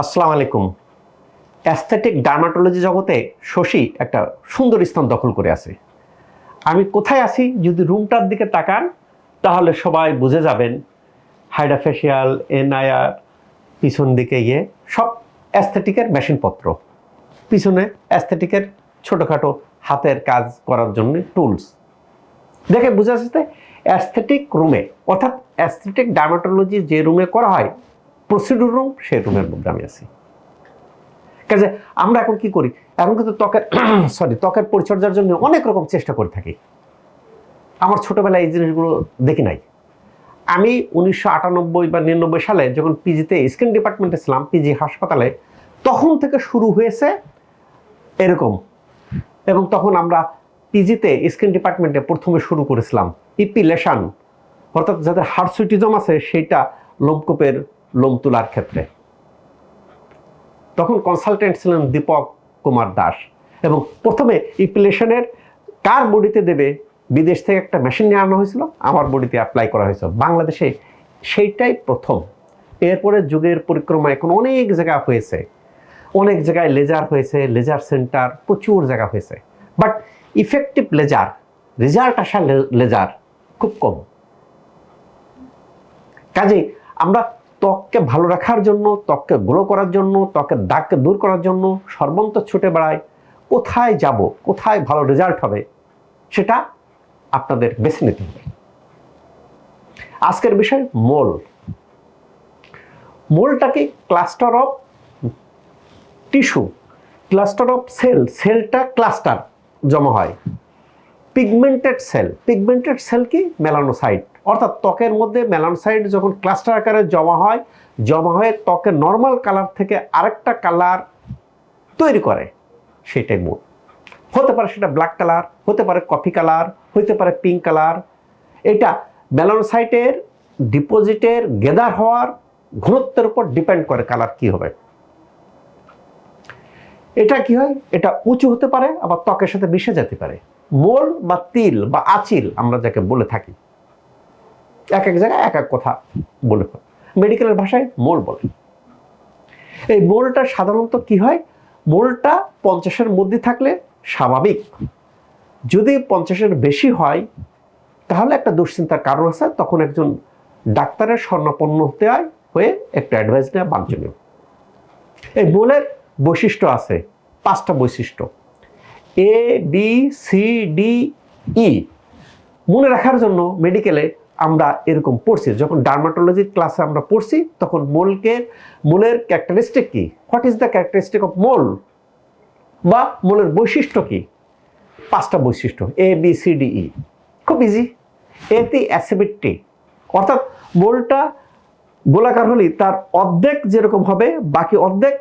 আসসালামু আলাইকুম। Aesthetic dermatology জগতে শশী একটা সুন্দর স্থান দখল করে আছে। আমি কোথায় আছি যদি রুমটার দিকে তাকান তাহলে সবাই বুঝে যাবেন। হাইড্রাফেশিয়াল, এনআইআর, পিছন দিকে গিয়ে সব অ্যাস্থেটিকের মেশিনপত্র, পিছনে অ্যাস্থেটিকের ছোটোখাটো হাতের কাজ করার জন্য টুলস। দেখে বোঝা যাচ্ছে অ্যাস্থেটিক রুমে, অর্থাৎ অ্যাস্থেটিক ডার্মাটোলজি যে রুমে করা হয়, প্রসিডিউর রুম, সেই রুমের মধ্যে আমি আছি। কাজে আমরা এখন কি করি, এখন কিন্তু ত্বকের পরিচর্যার জন্য অনেক রকম চেষ্টা করে থাকি। আমার ছোটবেলায় এই জিনিসগুলো দেখি নাই। আমি 1998 বা 99 সালে যখন পিজিতে স্কিন ডিপার্টমেন্টে ছিলাম, পিজি হাসপাতালে, তখন থেকে শুরু হয়েছে এরকম। এবং তখন আমরা পিজিতে স্কিন ডিপার্টমেন্টে প্রথমে শুরু করেছিলাম ইপিলেশন, অর্থাৎ যাদের হার্সুইটিজম আছে সেইটা লোমকূপের লোম তোলার ক্ষেত্রে। তখন কনসালটেন্ট ছিলেন দীপক কুমার দাস, এবং প্রথমে ইপিলেশনের কার বডিতে দেবে বিদেশ থেকে একটা মেশিন নিয়ে আনা হয়েছিল, আমার বডিতে অ্যাপ্লাই করা হয়েছিল বাংলাদেশে, সেইটাই প্রথম। এরপরে যুগের পরিক্রমা এখন অনেক জায়গা হয়েছে, অনেক জায়গায় লেজার হয়েছে, লেজার সেন্টার প্রচুর জায়গা হয়েছে, বাট ইফেক্টিভ লেজার, রেজাল্ট আসা লেজার খুব কম। কাজেই আমরা ত্বককে ভালো রাখার জন্য, ত্বককে গ্লো করার জন্য, ত্বকের দাগকে দূর করার জন্য সর্বন্ত ছুটে বেড়াই। কোথায় যাব, কোথায় ভালো রেজাল্ট হবে, সেটা আপনাদের বেছে নিতে হবে। আজকের বিষয় মোল। মোলটাকে cluster of tissue, cluster of cell, সেলটা ক্লাস্টার জমা হয়। পিগমেন্টেড সেল, পিগমেন্টেড সেল কি মেলানোসাইট, অর্থাৎ ত্বকের মধ্যে মেলানোসাইট যখন ক্লাস্টার আকারে জমা হয়, জমা হয়ে ত্বকের নর্মাল কালার থেকে আরেকটা কালার তৈরি করে, সেটাই মোল। হতে পারে সেটা ব্ল্যাক কালার, হতে পারে কফি কালার, হতে পারে পিঙ্ক কালার। এটা মেলানোসাইটের ডিপোজিটের গেদার হওয়ার ঘনত্বের উপর ডিপেন্ড করে কালার কি হবে। এটা কি হয়, এটা উঁচু হতে পারে, আবার ত্বকের সাথে মিশে যেতে পারে। মোল বা তিল বা আচিল আমরা যাকে বলে থাকি, এক এক জায়গায় এক এক কথা বলে, মেডিকেলের ভাষায় মোল বলে। এই মোলটা সাধারণত কি হয়, মোলটা 50-এর মধ্যে থাকলে স্বাভাবিক। যদি 50-এর বেশি হয় তাহলে একটা দুশ্চিন্তার কারণ আছে, তখন একজন ডাক্তারের শরণাপন্ন হতে হয়, হয়ে একটা অ্যাডভাইস নেওয়া বাঞ্ছনীয়। এই মোলের বৈশিষ্ট্য আছে 5টা বৈশিষ্ট্য, A B C D E. মনে রাখার জন্য মেডিকেলে আমরা এরকম পড়ছি, যখন ডার্মাটোলজির ক্লাসে আমরা পড়ছি তখন মোলের ক্যারেক্টারিস্টিক কি, what is the characteristic of mole, বা মোলের বৈশিষ্ট্য কি। 5টা বৈশিষ্ট্য, A B C D E, খুব ইজি। এতে অ্যাসিডিটি, অর্থাৎ মোলটা গোলাকার হলেই তার অর্ধেক যেরকম হবে, বাকি অর্ধেক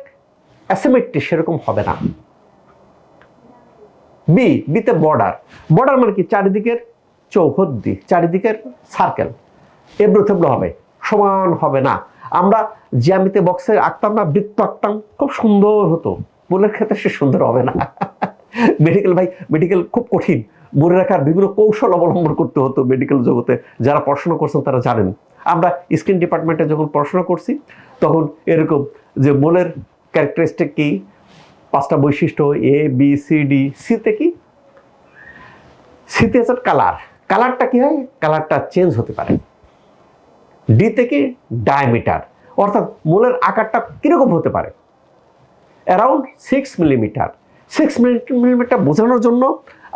অ্যাসিমেট্রি সেরকম হবে না। বি, বিতে বর্ডার, বর্ডার মানে কি, চারিদিকের চৌহদ্দি, চারিদিকের সার্কেল এবড়ো হবে, সমান হবে না। আমরা জ্যামিতি বক্সে আঁকতাম না, বৃত্ত আঁকতাম, খুব সুন্দর হতো, মোলের ক্ষেত্রে সে সুন্দর হবে না। মেডিকেল খুব কঠিন, মনে রাখার বিভিন্ন কৌশল অবলম্বন করতে হতো মেডিকেল জগতে। যারা পড়াশোনা করছেন তারা জানেন। আমরা স্কিন ডিপার্টমেন্টে যখন পড়াশোনা করছি তখন এরকম যে মোলের ক্যারেক্টারিস্টিক কি, 5টা বৈশিষ্ট্য, এ বি সি ডি। সিতে কি, সিতে হচ্ছে কালার, কালারটা কি হয়, কালারটা চেঞ্জ হতে পারে। ডিতে কি, ডায়ামিটার, অর্থাৎ মোলের আকারটা কিরকম হতে পারে, অ্যারাউন্ড 6 মিলিমিটার। 6 মিলিমিটার বোঝানোর জন্য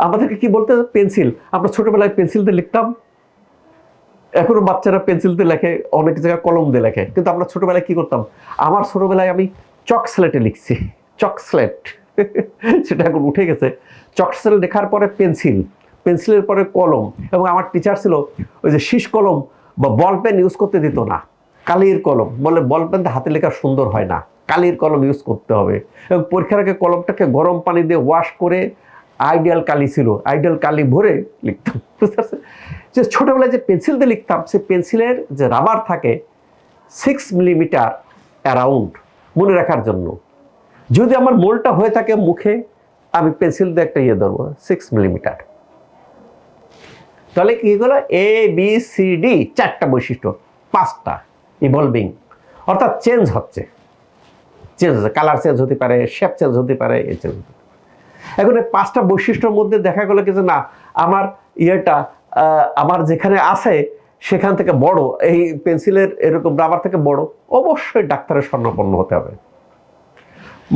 আমাদেরকে কি বলতে, পেন্সিল, আমরা ছোটবেলায় পেন্সিল দিয়ে লিখতাম, এখনো বাচ্চারা পেন্সিল দিয়ে লেখে, অনেক জায়গায় কলম দিয়ে লেখে, কিন্তু আমরা ছোটবেলায় কি করতাম, আমার ছোটবেলায় আমি চক স্লেটে লিখছি, চক স্লেট, সেটা এখন উঠে গেছে। চক স্লেট লেখার পরে পেন্সিল, পেন্সিলের পরে কলম, এবং আমার টিচার ছিল ওই যে শীষ কলম বা বল পেন ইউজ করতে দিত না, কালির কলম, বলে বল পেন হাতে লেখা সুন্দর হয় না, কালির কলম ইউজ করতে হবে। এবং পরীক্ষার আগে কলমটাকে গরম পানি দিয়ে ওয়াশ করে, আইডিয়াল কালি ছিল, আইডিয়াল কালি ভরে লিখতাম, বুঝতে পারছেন। যে ছোটোবেলায় যে পেন্সিল দিয়ে লিখতাম, সে পেন্সিলের যে রাবার থাকে 6 মিলিমিটার অ্যারাউন্ড, মনে রাখার জন্য। যদি আমার মোলটা হয়ে থাকে মুখে, আমি পেন্সিল দিয়ে একটা ধরবো 6 মিলিমিটার। তাহলে কি হলো, এ বি সি ডি, 4টা বৈশিষ্ট্য, 5টা ইভলভিং, অর্থাৎ চেঞ্জ হচ্ছে। চেঞ্জ হচ্ছে, কালার চেঞ্জ হতে পারে, শেপ চেঞ্জ হতে পারে, এই চেঞ্জ হতে পারে। এখন এই 5টা বৈশিষ্ট্যের মধ্যে দেখা গেল কি যে না আমার আমার যেখানে আছে সেখান থেকে বড়, এই পেন্সিলের এরকম রাবার থেকে বড়, অবশ্যই ডাক্তারের শরণাপন্ন হতে হবে।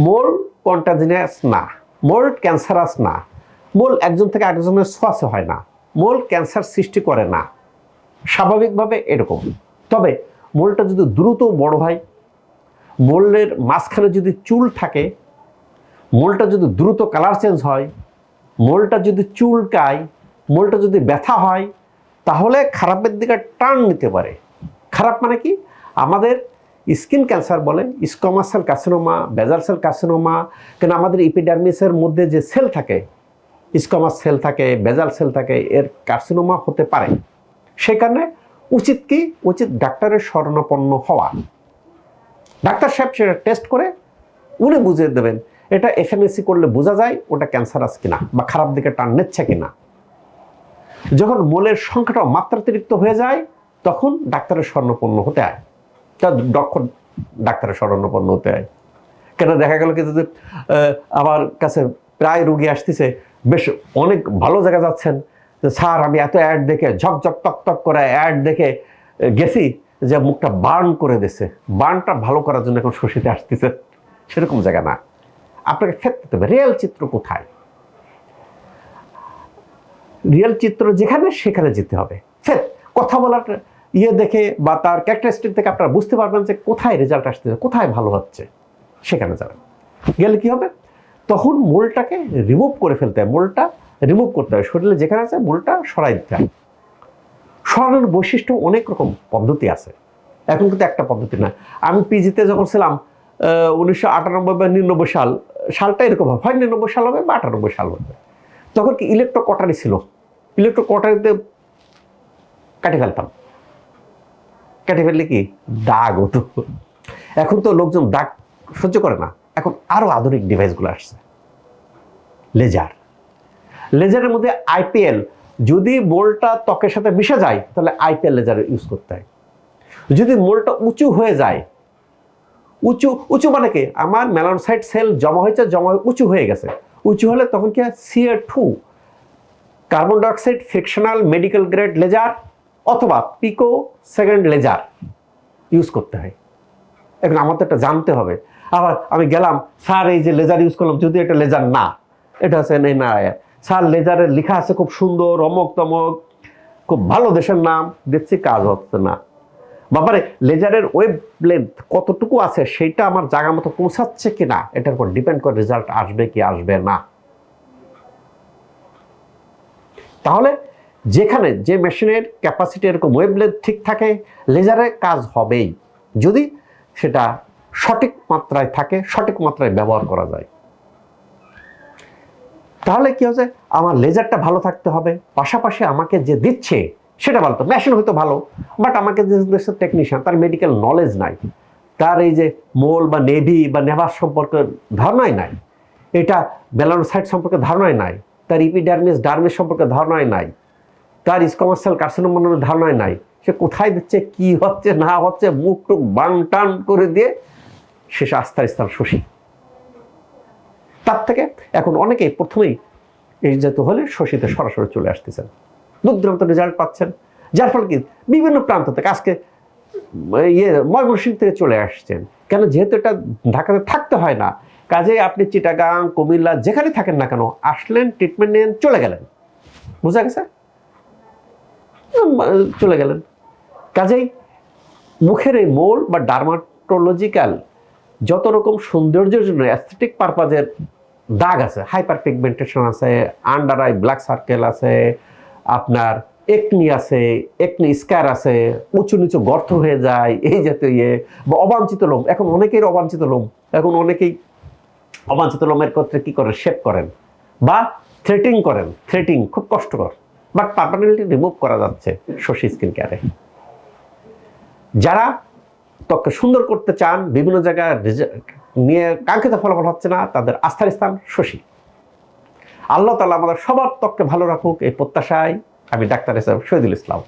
মোল্ড কন্টাজিনিয়াস না, মোল্ড ক্যান্সারাস না, মোল্ড একজন থেকে আরেকজনের ছোঁয়াচে হয় না, মোল্ড ক্যান্সার সৃষ্টি করে না, স্বাভাবিকভাবে এরকম। তবে মোল্ডটা যদি দ্রুত বড় হয়, মোল্ডের মাঝখানে যদি চুল থাকে, মোল্ডটা যদি দ্রুত কালার চেঞ্জ হয়, মোল্ডটা যদি চুলকায়, মোল্ডটা যদি ব্যথা হয়, তাহলে খারাপের দিকে টার্ন নিতে পারে। খারাপ মানে কি, আমাদের স্কিন ক্যান্সার বলে, স্কোমাস সেল কার্সিনোমা, বেজাল সেল কার্সিনোমা, কেন আমাদের ইপিডার্মিসের মধ্যে যে সেল থাকে, স্কোমাস সেল থাকে, বেজাল সেল থাকে, এর কার্সিনোমা হতে পারে। সেখানে উচিত কি, উচিত ডাক্তারের শরণাপন্ন হওয়া। ডাক্তার সাহেব সেটা টেস্ট করে উনি বুঝিয়ে দেবেন, এটা এফএনএসি করলে বোঝা যায় ওটা ক্যান্সারাস কিনা বা খারাপ দিকে টান নিচ্ছে কিনা। যখন মোলের সংখ্যাটা মাত্রাতিরিক্ত হয়ে যায় তখন ডাক্তারের শরণাপন্ন হতে হয়, দক্ষ ডাক্তারের শরণাপন্ন হতে হয়। কেন দেখা গেল কি যদি আমার কাছে প্রায় রোগী আসতেছে, বেশ অনেক ভালো জায়গায় যাচ্ছেন, যে স্যার আমি এত অ্যাড দেখে ঝকঝক তক করে অ্যাড দেখে গেছি যে মুখটা বার্ন করে দিছে, বার্নটা ভালো করার জন্য এখন শশীতে আসতেছে, সেরকম জায়গা না। আপনাকে ফেরতে হবে রিয়েল চিত্র কোথায়, রিয়েল চিত্র যেখানে সেখানে যেতে হবে। ফের কথা বলার দেখে বা তার ক্যারেক্টারিস্টিক থেকে আপনারা বুঝতে পারবেন যে কোথায় রেজাল্ট আসতেছে, কোথায় ভালো হচ্ছে, সেখানে যাবেন। গেলে কি হবে, তখন মোলটাকে রিমুভ করে ফেলতে হয়, মোলটা রিমুভ করতে হয়, শরীরে যেখানে আছে মোলটা সরাই দিতে হয়। সরানোর বৈশিষ্ট্য অনেক রকম পদ্ধতি আছে, এখন কিন্তু একটা পদ্ধতি না। আমি পিজিতে যখন ছিলাম 1998 বা 99 সালটা এরকম হবে, হয় 99 সাল হবে বা 98 সাল হবে, তখন কি ইলেকট্রো কটারি ছিল, ইলেকট্রো কটারিতে কাটে ফেলতাম, কেটে ফেললে কি দাগ হতো। এখন তো লোকজন দাগ সহ্য করে না, এখন আরো আধুনিক ডিভাইসগুলো আসছে, লেজার, লেজারের মধ্যে আইপিএল, যদি মোলটা ত্বকের সাথে মিশে যায় তাহলে আইপিএল লেজার ইউজ করতে হয়। যদি মোলটা উঁচু হয়ে যায়, উঁচু উঁচু মানে কি, আমার মেলানোসাইট সেল জমা হয়েছে, জমা উঁচু হয়ে গেছে, উঁচু হলে তখন কি হয়, CO2 carbon dioxide fractional medical grade laser অথবা পিকো সেকেন্ড লেজার ইউজ করতে হয়। এখন আমার তো এটা জানতে হবে। আবার আমি গেলাম, স্যার এই যে লেজার ইউজ করলাম, যদি এটা লেজার না, এটা হচ্ছে না স্যার লেজারের লেখা আছে খুব সুন্দর, অমক তমক, খুব ভালো দেশের নাম, দেখছি কাজ হচ্ছে না। বাবারে লেজারের ওয়েভ লেন্থ কতটুকু আছে সেটা আমার জায়গা মতো পৌঁছাচ্ছে কিনা, এটার উপর ডিপেন্ড করে রেজাল্ট আসবে কি আসবে না। তাহলে যেখানে যে মেশিনের ক্যাপাসিটি এরকম ওয়েভ লেন্থ ঠিক থাকে, লেজারের কাজ হবেই, যদি সেটা সঠিক মাত্রায় থাকে, সঠিক মাত্রায় ব্যবহার করা যায়। তাহলে কি হচ্ছে, আমার লেজারটা ভালো থাকতে হবে, পাশাপাশি আমাকে যে দিচ্ছে সেটা ভালো, তো মেশিন হয়তো ভালো, বাট আমাকে যে দেশের টেকনিশিয়ান, তার মেডিকেল নলেজ নাই, তার এই যে মোল বা নেভি বা নেভাস সম্পর্কে ধারণাই নাই, এটা মেলানোসাইট সম্পর্কে ধারণাই নাই, তার ইপিডার্মিস ডার্মিস সম্পর্কে ধারণাই নাই, তার স্কোমাস সেল কার্সিনোমার ধারণাই নাই, সে কোথায় দিচ্ছে, কি হচ্ছে না হচ্ছে, মুখ টুক বান টান করে দিয়ে শেষে আস্থার স্থান শশী। তার থেকে এখন অনেকেই প্রথমেই এই যেত হলে শশীতে সরাসরি চলে আসতেছেন, দুর্দান্ত রেজাল্ট পাচ্ছেন, যার ফলে কি বিভিন্ন প্রান্ত থেকে আজকে ময়মনসিংহ থেকে চলে আসছেন। কেন, যেহেতু এটা ঢাকাতে থাকতে হয় না, কাজে আপনি চিটাগাং, কুমিল্লা যেখানে থাকেন না কেন, আসলেন, ট্রিটমেন্ট নিয়ে চলে গেলেন, বোঝা গেছে, চলে গেলেন। কাজেই মুখের এই মোল বা ডার্মাটোলজিক্যাল যত রকম সৌন্দর্যের জন্য অ্যাস্থেটিক পারপাজের দাগ আছে, হাইপার পিগমেন্টেশন আছে, আন্ডার আই ব্ল্যাক সার্কেল আছে, আপনার একনি আছে, একনি স্কার আছে, উঁচু নিচু গর্ত হয়ে যায়, এই জাতীয় বা অবাঞ্ছিত লোম, এখন অনেকের অবাঞ্ছিত লোম, এখন অনেকেই অবাঞ্ছিত লোমের ক্ষেত্রে কি করেন, শেপ করেন বা থ্রেটিং করেন, থ্রেটিং খুব কষ্টকর, বাট পার্মানেন্টলি রিমুভ করা যাচ্ছে শশী স্কিন কেয়ারে। যারা ত্বককে সুন্দর করতে চান, বিভিন্ন জায়গায় নিয়ে কাঙ্ক্ষিত ফলাফল হচ্ছে না, তাদের আস্থার স্থান শশী। আল্লাহ তাআলা আমাদের সবার ত্বককে ভালো রাখুক, এই প্রত্যাশায় আমি ডাক্তার শহীদুল ইসলাম।